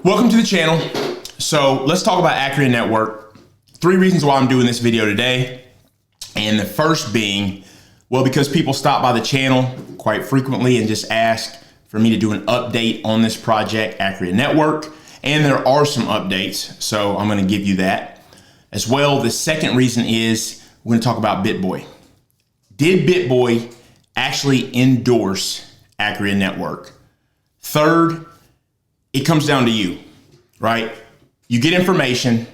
Welcome to the channel. So let's talk about Acria Network. 3 reasons why I'm doing this video today. And the first being, well, because people stop by the channel quite frequently and just ask for me to do an update on this project, Acria Network. And there are some updates, so I'm gonna give you that. As well, the second reason is we're gonna talk about Bitboy. Did Bitboy actually endorse Acria Network? Third, it comes down to you, right? You get information,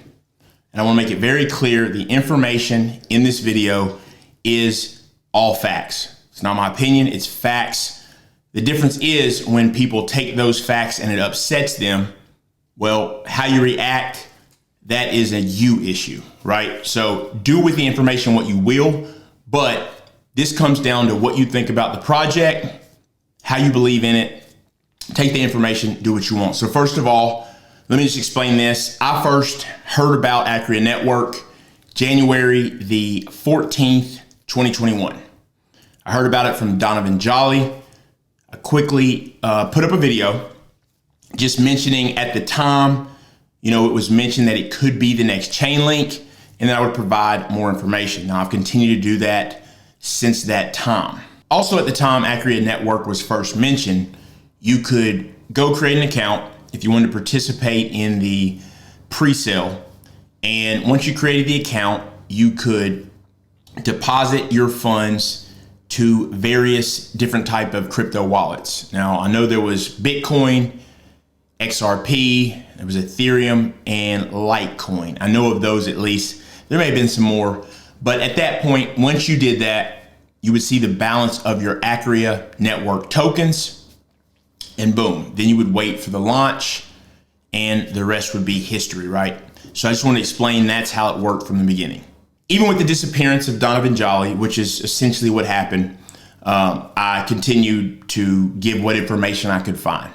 and I want to make it very clear, the information in this video is all facts. It's not my opinion, it's facts. The difference is when people take those facts and it upsets them, well, how you react, that is a you issue, right? So do with the information what you will, but this comes down to what you think about the project, how you believe in it. Take the information, do what you want. So first of all, let me just explain this. I first heard about Acria Network January the 14th, 2021. I heard about it from Donovan Jolly. I quickly put up a video just mentioning at the time, it was mentioned that it could be the next chain link and that I would provide more information. Now I've continued to do that since that time. Also at the time Acria Network was first mentioned, you could go create an account if you wanted to participate in the pre-sale. And once you created the account, you could deposit your funds to various different type of crypto wallets. Now, I know there was Bitcoin, XRP, there was Ethereum, and Litecoin. I know of those at least. There may have been some more. But at that point, once you did that, you would see the balance of your Acria Network tokens. And boom, then you would wait for the launch and the rest would be history, right? So I just want to explain that's how it worked from the beginning. Even with the disappearance of Donovan Jolly, which is essentially what happened, I continued to give what information I could find.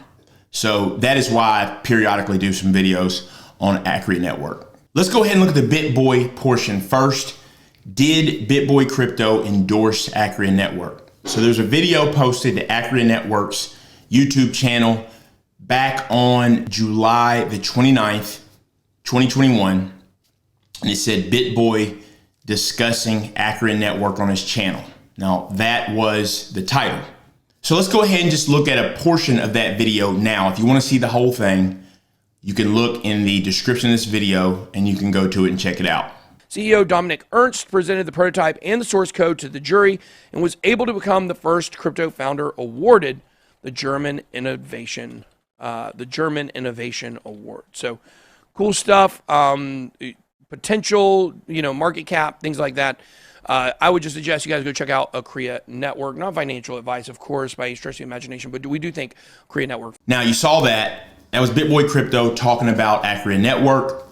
So that is why I periodically do some videos on Acria Network. Let's go ahead and look at the Bitboy portion first. Did Bitboy Crypto endorse Acria Network? So there's a video posted to Acria Network's YouTube channel back on July the 29th, 2021. And it said Bitboy discussing Acria Network on his channel. Now that was the title. So let's go ahead and just look at a portion of that video now. If you want to see the whole thing, you can look in the description of this video and you can go to it and check it out. CEO Dominic Ernst presented the prototype and the source code to the jury and was able to become the first crypto founder awarded the German Innovation Award. So cool stuff. Potential, market cap, things like that. I would just suggest you guys go check out Acria Network. Not financial advice, of course, by any stretch of the imagination, but we do think Acria Network. Now you saw that. That was Bitboy Crypto talking about Acria Network.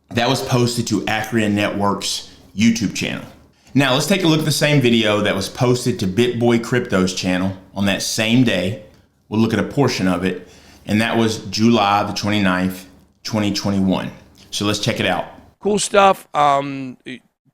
That was posted to Acria Network's YouTube channel. Now let's take a look at the same video that was posted to Bitboy Crypto's channel on that same day. We'll look at a portion of it, and that was July the 29th, 2021. So let's check it out. Cool stuff.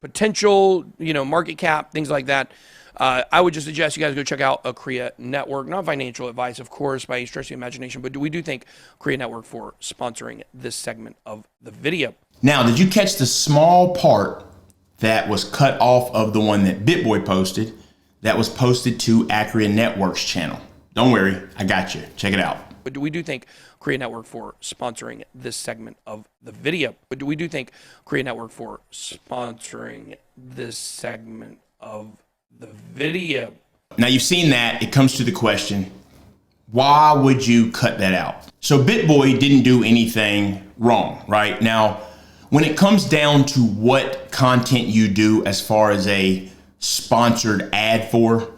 Potential, market cap, things like that. I would just suggest you guys go check out Acria Network. Not financial advice, of course, by any stretch of the imagination, but we do thank Acria Network for sponsoring this segment of the video. Now, did you catch the small part that was cut off of the one that Bitboy posted that was posted to Acria Network's channel? Don't worry, I got you. Check it out. But we do thank Acria Network for sponsoring this segment of the video. But we do thank Acria Network for sponsoring this segment of the video. Now you've seen that. It comes to the question, why would you cut that out? So Bitboy didn't do anything wrong, right? Now, when it comes down to what content you do as far as a sponsored ad for,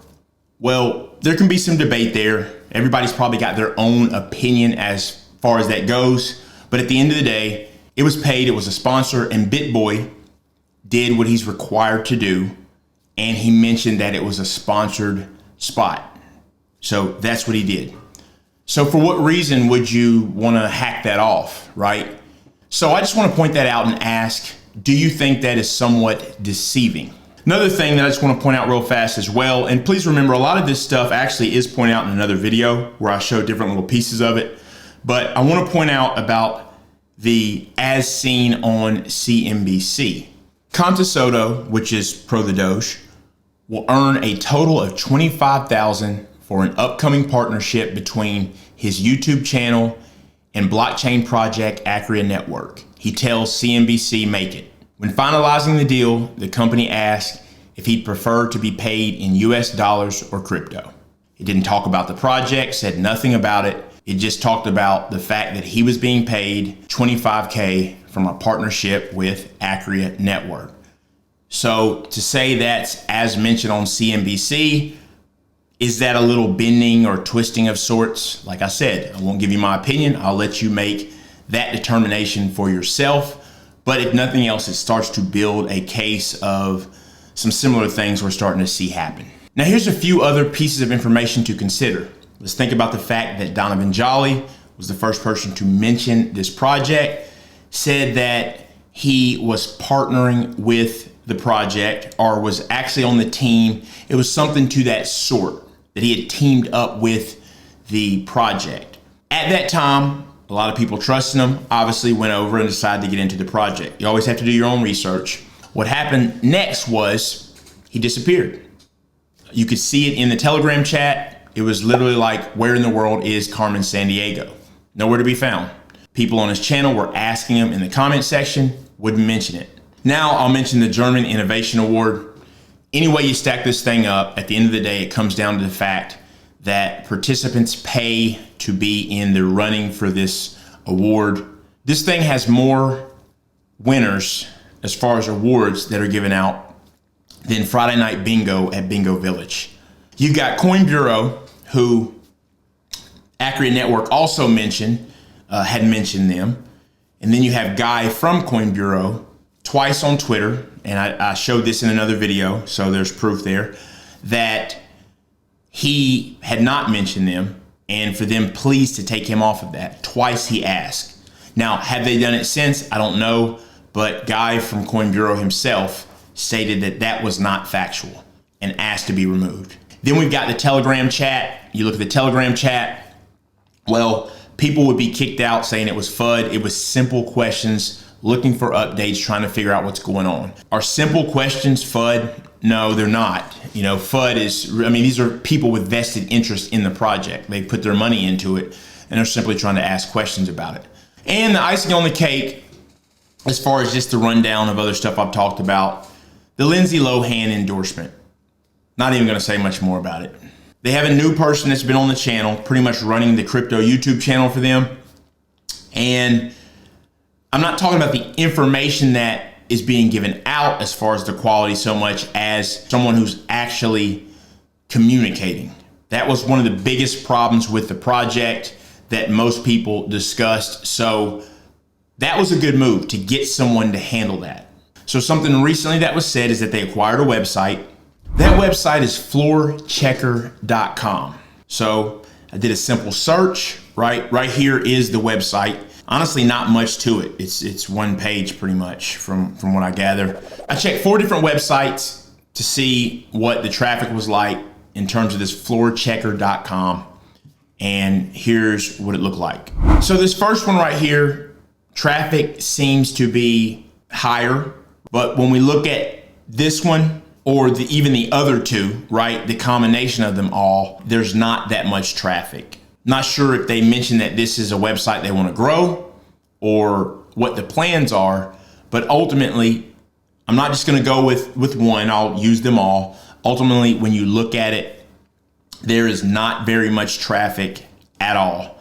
well, there can be some debate there. Everybody's probably got their own opinion as far as that goes. But at the end of the day, it was paid, it was a sponsor, and Bitboy did what he's required to do. And he mentioned that it was a sponsored spot. So that's what he did. So for what reason would you want to hack that off, right? So I just want to point that out and ask, do you think that is somewhat deceiving? Another thing that I just want to point out real fast as well, and please remember a lot of this stuff actually is pointed out in another video where I show different little pieces of it. But I want to point out about the as seen on CNBC. Conta Soto, which is pro the Doge, will earn a total of $25,000 for an upcoming partnership between his YouTube channel and blockchain project Acria Network. He tells CNBC Make It. When finalizing the deal, the company asked if he'd prefer to be paid in US dollars or crypto. He didn't talk about the project, said nothing about it. It just talked about the fact that he was being paid $25K from a partnership with Acria Network. So to say that's as mentioned on CNBC, is that a little bending or twisting of sorts? Like I said, I won't give you my opinion. I'll let you make that determination for yourself. But if nothing else, it starts to build a case of some similar things we're starting to see happen. Now, here's a few other pieces of information to consider. Let's think about the fact that Donovan Jolly was the first person to mention this project, said that he was partnering with the project or was actually on the team. It was something to that sort, that he had teamed up with the project. At that time, a lot of people trusting him obviously went over and decided to get into the project. You always have to do your own research. What happened next was he disappeared. You could see it in the Telegram chat. It was literally like, where in the world is Carmen Sandiego? Nowhere to be found. People on his channel were asking him in the comment section, wouldn't mention it. Now I'll mention the German Innovation Award. Any way you stack this thing up, at the end of the day, it comes down to the fact that participants pay to be in the running for this award. This thing has more winners as far as awards that are given out than Friday Night Bingo at Bingo Village. You got Coin Bureau, who Acria Network also mentioned, had mentioned them. And then you have Guy from Coin Bureau twice on Twitter, and I showed this in another video, so there's proof there, that he had not mentioned them, and for them please to take him off of that. Twice he asked. Now, have they done it since? I don't know, but Guy from Coin Bureau himself stated that that was not factual and asked to be removed. Then we've got the Telegram chat. You look at the Telegram chat, well, people would be kicked out saying it was FUD. It was simple questions, looking for updates, trying to figure out what's going on. Are simple questions FUD? No, they're not. You know, FUD is, I mean, these are people with vested interest in the project. They put their money into it, and they're simply trying to ask questions about it. And the icing on the cake, as far as just the rundown of other stuff I've talked about, the Lindsay Lohan endorsement. Not even going to say much more about it. They have a new person that's been on the channel, pretty much running the crypto YouTube channel for them. And I'm not talking about the information that is being given out as far as the quality so much as someone who's actually communicating. That was one of the biggest problems with the project that most people discussed. So that was a good move to get someone to handle that. So something recently that was said is that they acquired a website. That website is floorchecker.com. So I did a simple search, right here is the website. Honestly, not much to it. It's one page pretty much from what I gather. I checked 4 different websites to see what the traffic was like in terms of this floorchecker.com. And here's what it looked like. So this first one right here, traffic seems to be higher. But when we look at this one, or even the other two, right, the combination of them all, there's not that much traffic. Not sure if they mentioned that this is a website they want to grow or what the plans are, but ultimately, I'm not just going to go with one, I'll use them all. Ultimately, when you look at it, there is not very much traffic at all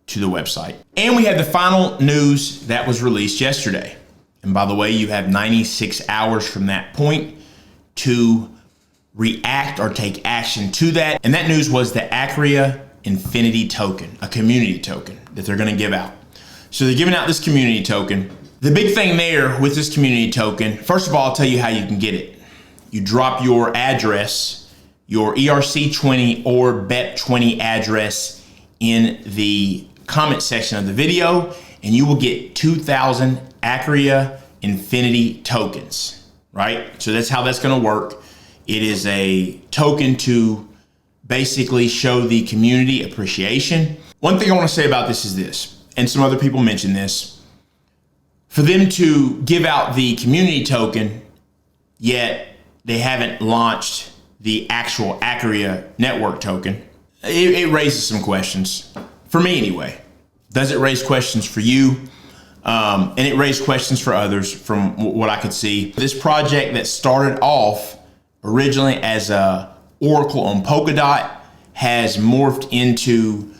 to the website. And we had the final news that was released yesterday. And by the way, you have 96 hours from that point to react or take action to that. And that news was the Acria Infinity token, a community token that they're going to give out. So they're giving out this community token. The big thing there with this community token, first of all, I'll tell you how you can get it. You drop your address, your ERC20 or BEP20 address in the comment section of the video, and you will get 2,000 Acria Infinity tokens. Right? So that's how that's going to work. It is a token to basically show the community appreciation. One thing I want to say about this is this, and some other people mentioned this. For them to give out the community token, yet they haven't launched the actual Acria network token, it raises some questions. For me anyway. Does it raise questions for you? And it raised questions for others from what I could see. This project that started off originally as a Oracle on Polkadot has morphed into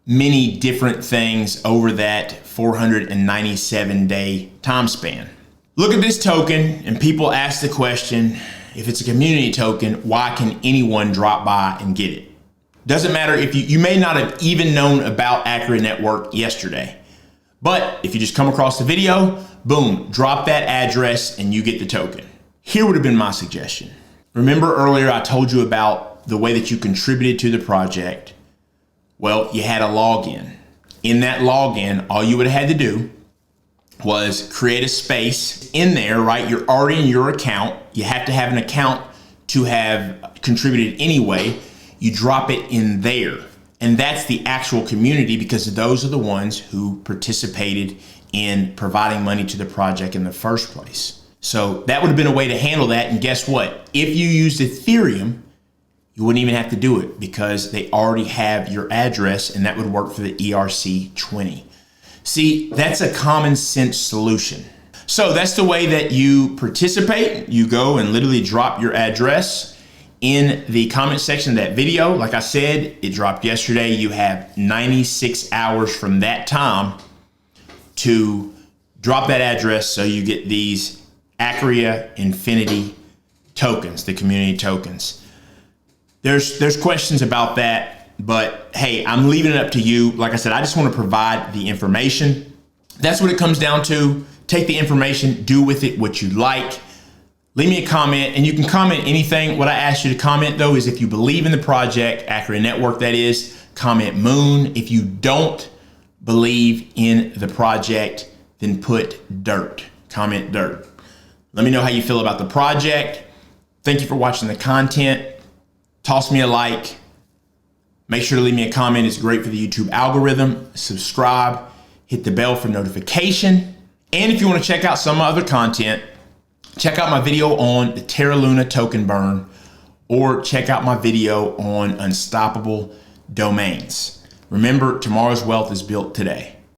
many different things over that 497-day time span. Look at this token, and people ask the question, if it's a community token, why can anyone drop by and get it? Doesn't matter if you may not have even known about Acria Network yesterday, but if you just come across the video, boom, drop that address and you get the token. Here would have been my suggestion. Remember earlier I told you about the way that you contributed to the project? Well, you had a login. In that login, all you would have had to do was create a space in there, right? You're already in your account. You have to have an account to have contributed anyway. You drop it in there. And that's the actual community, because those are the ones who participated in providing money to the project in the first place. So that would have been a way to handle that. And guess what? If you used Ethereum, you wouldn't even have to do it because they already have your address, and that would work for the ERC20. See, that's a common sense solution. So that's the way that you participate. You go and literally drop your address in the comment section of that video. Like I said, it dropped yesterday. You have 96 hours from that time to drop that address so you get these Acria Infinity tokens, the community tokens. There's questions about that, but hey, I'm leaving it up to you. Like I said, I just want to provide the information. That's what it comes down to. Take the information, do with it what you like. Leave me a comment, and you can comment anything. What I asked you to comment though is if you believe in the project, Acria Network that is, comment moon. If you don't believe in the project, then put dirt, comment dirt. Let me know how you feel about the project. Thank you for watching the content. Toss me a like. Make sure to leave me a comment. It's great for the YouTube algorithm. Subscribe, hit the bell for notification. And if you want to check out some other content, check out my video on the Terra Luna token burn, or check out my video on unstoppable domains. Remember, tomorrow's wealth is built today.